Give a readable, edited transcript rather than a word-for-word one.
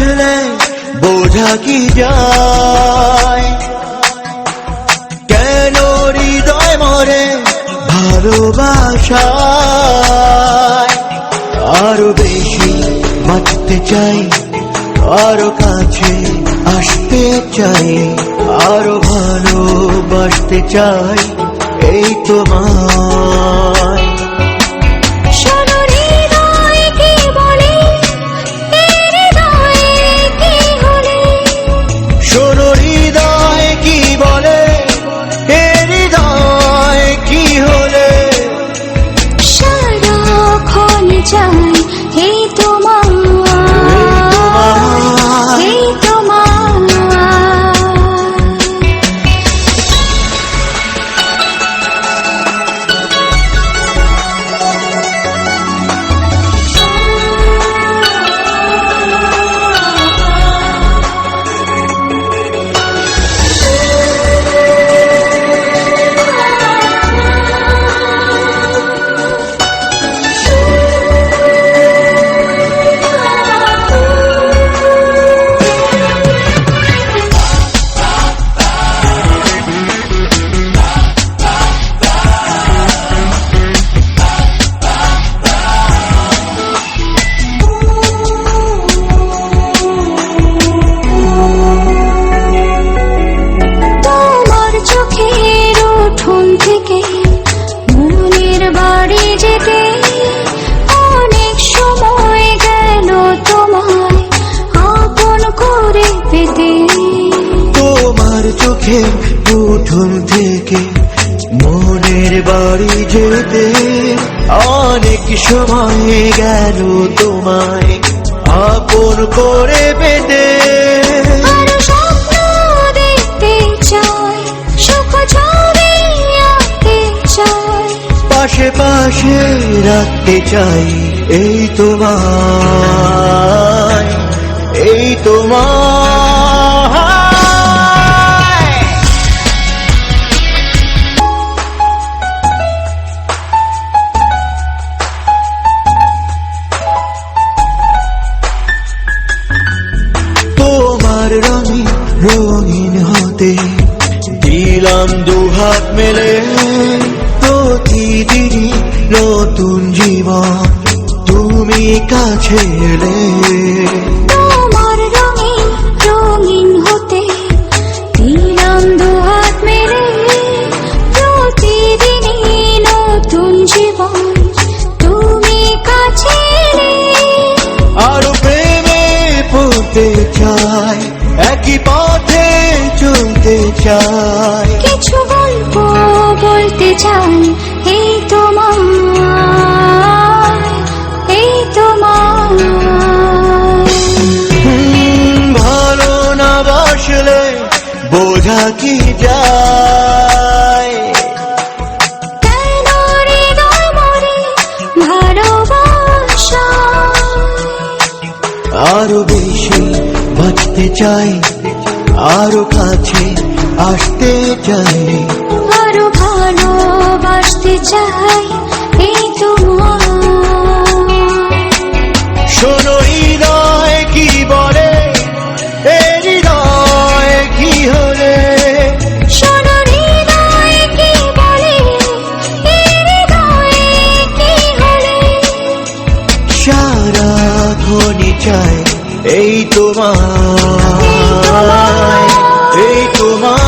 বাসলে বোঝা কি যায়, কেন হৃদয় মরে ভালোবাসায়। আরো বেশি বাঁচতে চাই, আরো কাছে আসতে চাই, আরো ভালোবাসতে চাই এই তোমায়। শোনো হৃদয় কি বলে, এ হৃদয় কি হলে। সারাক্ষণ চাই এই তোমায়, এই চোখের উঠোন থেকে মনের বাড়ি যেতে অনেক সময় গেল তোমায় আপন করে পেতে। স্বপ্ন দেখতে চাই, সুখ ছবি আঁকতে চাই, পাশে পাশে রাখতে চাই এই তোমায়, এই তোমায়। তোমার রঙে রঙিন হতে দিলাম দুহাত মেলে, প্রতিদিনই নতুন জীবন তুমি কাছে এলে। তোমার রঙে রঙিন হতে দিলাম দুহাত মেলে, প্রতিদিনই নতুন জীবন তুমি কাছে এলে। আরো প্রেমে পড়তে চাই, একই পথে চলতে চাই, কিছু গল্প বলতে চাই এই তোমায়, এই তোমায়। ভালো না বাসলে বোঝা কি যায়, কেন হৃদয় মরে ভালোবাসায়। আরো বেশি বাঁচতে চাই, আরো কাছে আসতে চাই, আরো ভালোবাসতে চাই এই তোমায়। শোনো হৃদয় কি বলে, এ হৃদয় কি হলে। শোনো হৃদয় কি বলে, এ হৃদয় কি হলে। সারাক্ষণই চাই এই তোমায়, এই তোমায়।